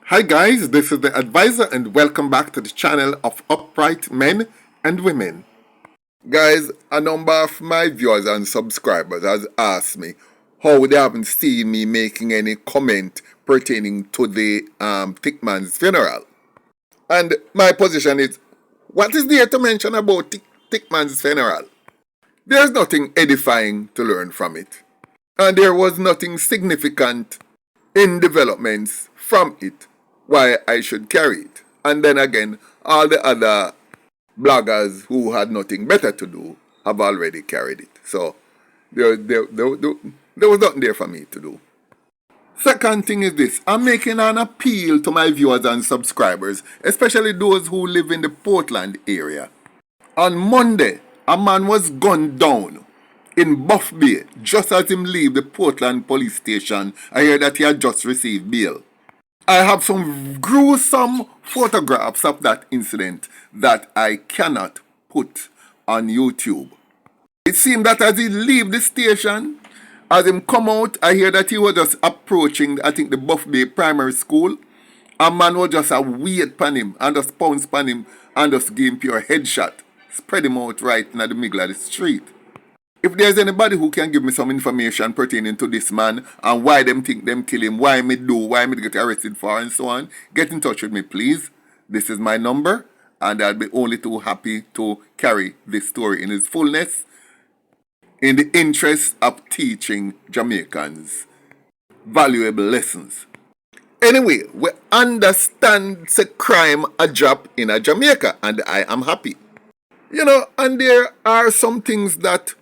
Hi guys, this is the advisor and welcome back to the channel of upright men and women. Guys, a number of my viewers and subscribers has asked me how they haven't seen me making any comment pertaining to the Thickman's funeral. And my position is, what is there to mention about Thickman's funeral? There's nothing edifying to learn from it. And there was nothing significant in developments from it why I should carry it. And then again, all the other bloggers who had nothing better to do have already carried it. So there was nothing there for me to do. Second thing is this, I'm making an appeal to my viewers and subscribers, especially those who live in the Portland area. On Monday, a man was gunned down in Buff Bay just as him leave the Portland police station. I heard that he had just received bail. I have some gruesome photographs of that incident that I cannot put on YouTube. It seemed that as he leave the station, as him come out, I hear that he was just approaching, I think, the Buff Bay Primary School. A man was just a wait upon him and just pounce upon him and just give him pure headshot. Spread him out right in the middle of the street. If there's anybody who can give me some information pertaining to this man and why them think them kill him, why me get arrested for and so on, get in touch with me please. This is my number and I'll be only too happy to carry this story in its fullness in the interest of teaching Jamaicans valuable lessons. Anyway, we understand the crime a drop in a Jamaica and I am happy. And there are some things that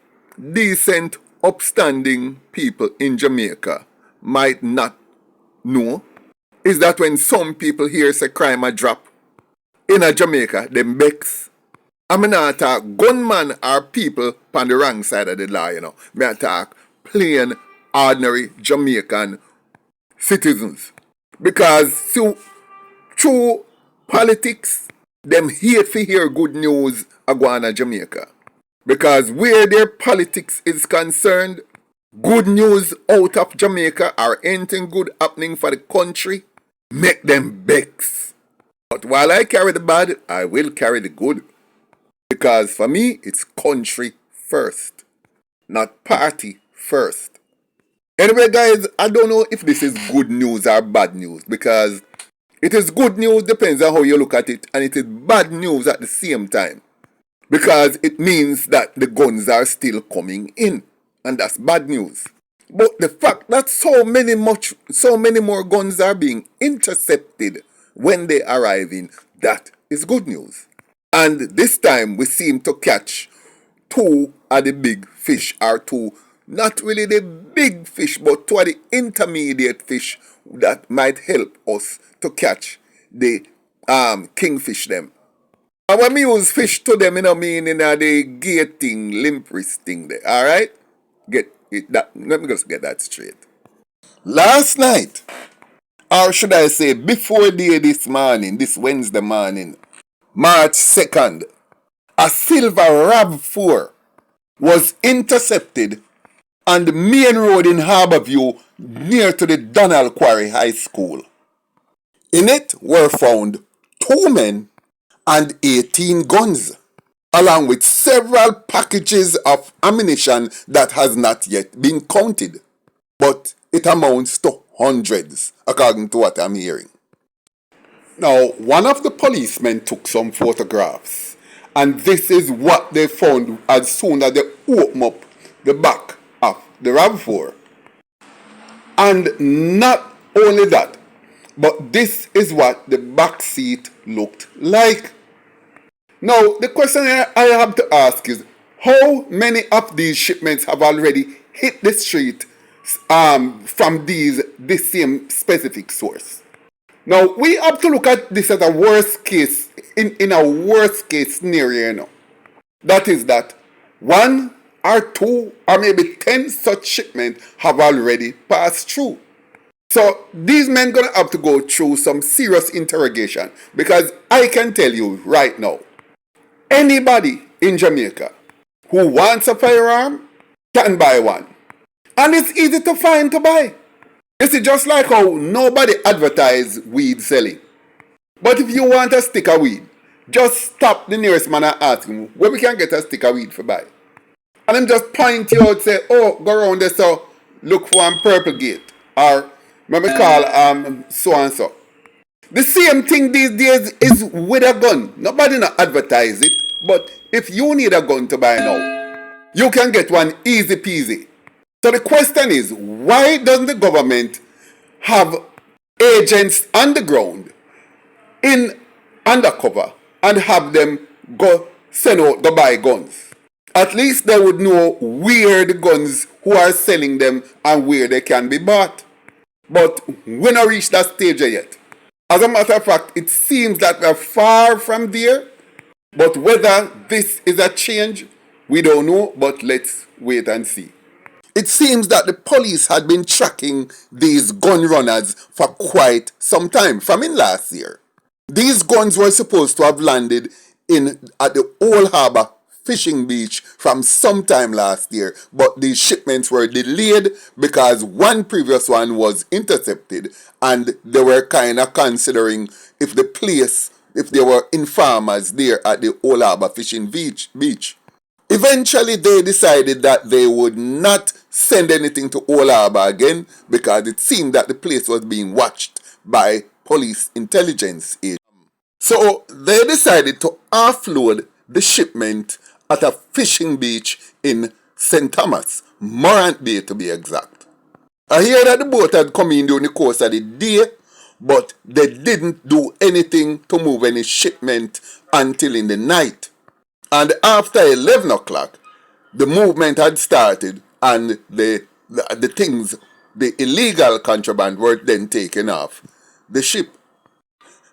decent, upstanding people in Jamaica might not know, is that when some people hear say crime a drop in a Jamaica, them vex. I mean not talk gunman or people on the wrong side of the law, Me I talk plain, ordinary Jamaican citizens. Because through politics, them hate to hear good news agwana Jamaica. Because where their politics is concerned, good news out of Jamaica or anything good happening for the country, make them vex. But while I carry the bad, I will carry the good. Because for me, it's country first, not party first. Anyway guys, I don't know if this is good news or bad news, because it is good news depends on how you look at it, and it is bad news at the same time. Because it means that the guns are still coming in. And that's bad news. But the fact that so many more guns are being intercepted when they arrive in, that is good news. And this time we seem to catch two of the big fish, or two, not really the big fish, but two of the intermediate fish that might help us to catch the kingfish them. And when we use fish to them, mean in the gating, limp wrist thing there, alright? Let me just get that straight. Last night, or should I say before this Wednesday morning, March 2nd, a silver RAV4 was intercepted on the main road in Harbour View near to the Donald Quarry High School. In it were found 2 men and 18 guns, along with several packages of ammunition that has not yet been counted. But it amounts to hundreds, according to what I'm hearing. Now, one of the policemen took some photographs, and this is what they found as soon as they opened up the back of the RAV4. And not only that, but this is what the back seat looked like. Now, the question I have to ask is, how many of these shipments have already hit the street from this same specific source? Now, we have to look at this as a worst case, in a worst case scenario, That is that 1 or 2 or maybe 10 such shipments have already passed through. So these men gonna have to go through some serious interrogation, because I can tell you right now, anybody in Jamaica who wants a firearm can buy one. And it's easy to find to buy. You see, just like how nobody advertise weed selling. But if you want a stick of weed, just stop the nearest man and ask him where we can get a stick of weed for buy. And him just point you out, say, oh, go around there, so look for purple gate. Or let me call so and so. The same thing these days is with a gun. Nobody not advertise it, but if you need a gun to buy now, you can get one easy peasy. So the question is, why doesn't the government have agents on the ground in undercover and have them go send out to buy guns? At least they would know where the guns, who are selling them, and where they can be bought. But we not reached that stage yet. As a matter of fact, it seems that we're far from there. But whether this is a change, we don't know. But let's wait and see. It seems that the police had been tracking these gun runners for quite some time, from in last year. These guns were supposed to have landed at the Old Harbour fishing beach from sometime last year, but these shipments were delayed because one previous one was intercepted, and they were kind of considering if there were informers there at the Old Harbour fishing beach. Eventually they decided that they would not send anything to Old Harbour again because it seemed that the place was being watched by police intelligence agents. So they decided to offload the shipment at a fishing beach in St. Thomas, Morant Bay to be exact. I hear that the boat had come in during the course of the day, but they didn't do anything to move any shipment until in the night. And after 11 o'clock, the movement had started and the illegal contraband were then taken off the ship.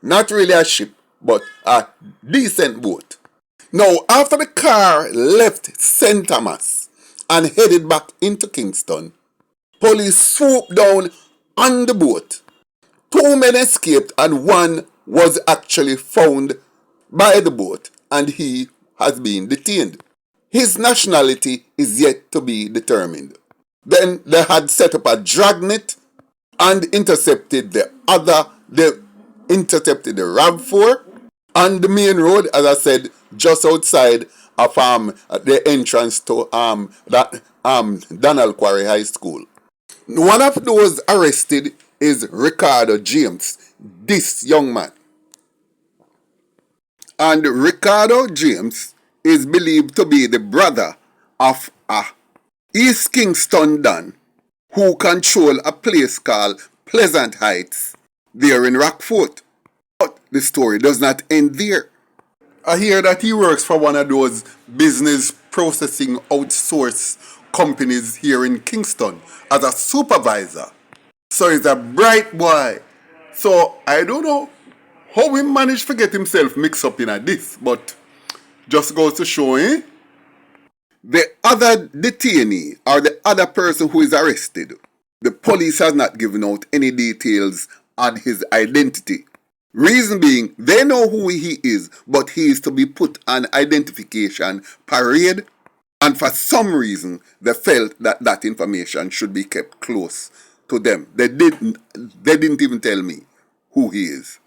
Not really a ship, but a decent boat. Now, after the car left St. Thomas and headed back into Kingston, police swooped down on the boat. 2 men escaped and one was actually found by the boat and he has been detained. His nationality is yet to be determined. Then they had set up a dragnet and intercepted the RAV4 on the main road, as I said, just outside of the entrance to Donald Quarry High School. One of those arrested is Ricardo James, this young man. And Ricardo James is believed to be the brother of a East Kingston Don who control a place called Pleasant Heights there in Rockfort. But the story does not end there. I hear that he works for one of those business processing outsource companies here in Kingston as a supervisor. So he's a bright boy. So I don't know how he managed to get himself mixed up in this, but just goes to show, The other detainee or the other person who is arrested, the police has not given out any details on his identity. Reason being, they know who he is, but he is to be put on identification parade, and for some reason, they felt that that information should be kept close to them. They didn't even tell me who he is.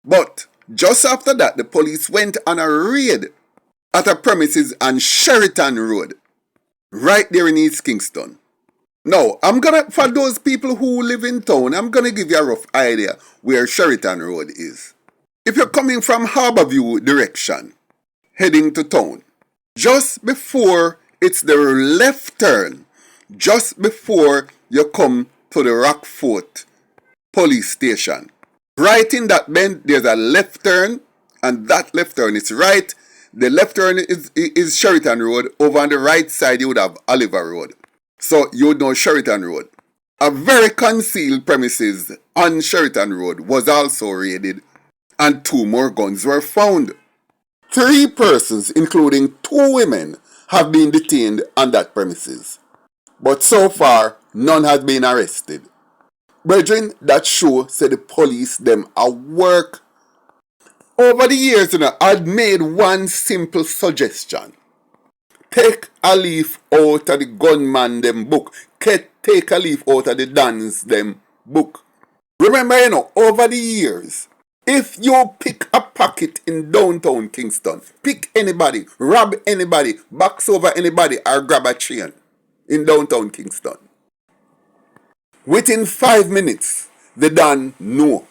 But just after that, the police went on a raid at a premises on Sheraton Road, right there in East Kingston. Now, for those people who live in town, I'm gonna give you a rough idea where Sheraton Road is. If you're coming from Harbour View direction, heading to town, just before it's the left turn, just before you come to the Rockfort police station, right in that bend, there's a left turn, and that left turn is right. The left turn is Sheraton Road. Over on the right side, you would have Oliver Road. So you would know Sheraton Road. A very concealed premises on Sheraton Road was also raided, and 2 more guns were found. 3 persons, including 2 women, have been detained on that premises. But so far, none has been arrested. Brethren, that show said the police them at work. Over the years, I'd made one simple suggestion. Take a leaf out of the gunman them book. Take a leaf out of the Dons them book. Remember, over the years, if you pick a pocket in downtown Kingston, pick anybody, rob anybody, box over anybody, or grab a chain in downtown Kingston, within 5 minutes, they done know.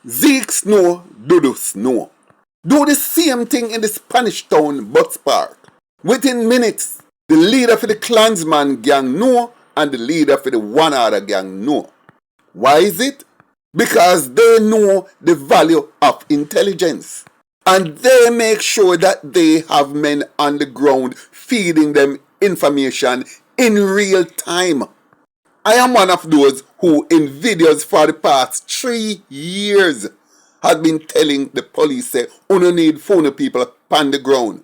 Zeke know, Dudus know. Do the same thing in the Spanish Town bus park. Within minutes, the leader for the Klansman gang know and the leader for the one other gang know. Why is it? Because they know the value of intelligence. And they make sure that they have men on the ground feeding them information in real time. I am one of those who in videos for the past 3 years had been telling the police say, you need phone people on the ground.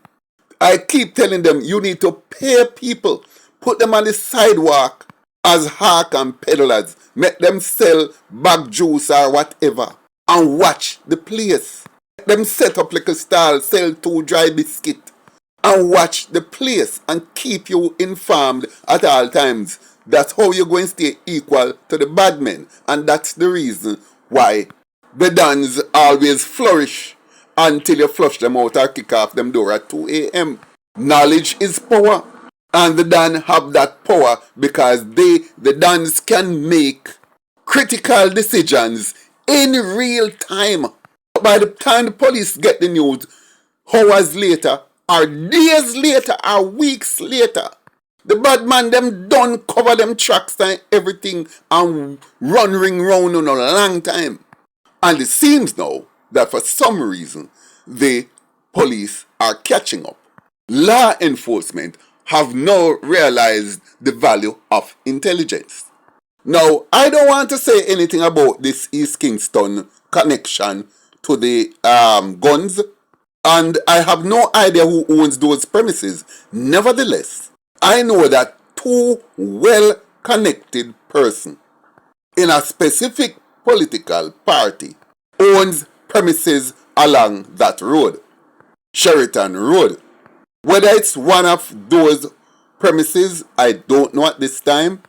I keep telling them you need to pay people, put them on the sidewalk as hawk and peddlers, make them sell bag juice or whatever, and watch the place. Make them set up like a stall, sell 2 dry biscuit, and watch the place and keep you informed at all times. That's how you're going to stay equal to the bad men, and that's the reason why the dons always flourish until you flush them out or kick off them door at 2 a.m. Knowledge is power. And the Don have that power because the Dons can make critical decisions in real time. By the time the police get the news, hours later, or days later, or weeks later, the bad man them done cover them tracks and everything and run ring round on a long time. And it seems now that for some reason, the police are catching up. Law enforcement have now realized the value of intelligence. Now, I don't want to say anything about this East Kingston connection to the guns, and I have no idea who owns those premises. Nevertheless, I know that 2 well-connected persons in a specific political party owns premises along that road, Sheraton Road. Whether it's one of those premises, I don't know at this time,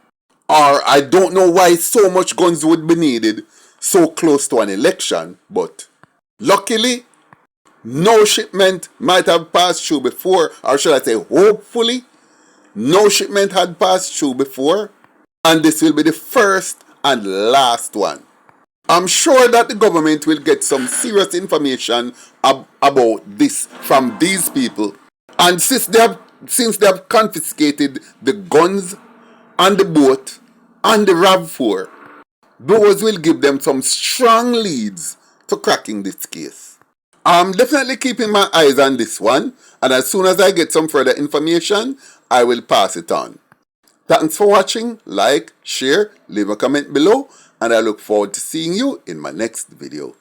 or I don't know why so much guns would be needed so close to an election, but luckily, no shipment might have passed through before, or should I say hopefully, no shipment had passed through before, and this will be the first and last one. I'm sure that the government will get some serious information about this from these people. And since they have confiscated the guns and the boat and the RAV4, those will give them some strong leads to cracking this case. I'm definitely keeping my eyes on this one, and as soon as I get some further information, I will pass it on. Thanks for watching. Like, share, leave a comment below, and I look forward to seeing you in my next video.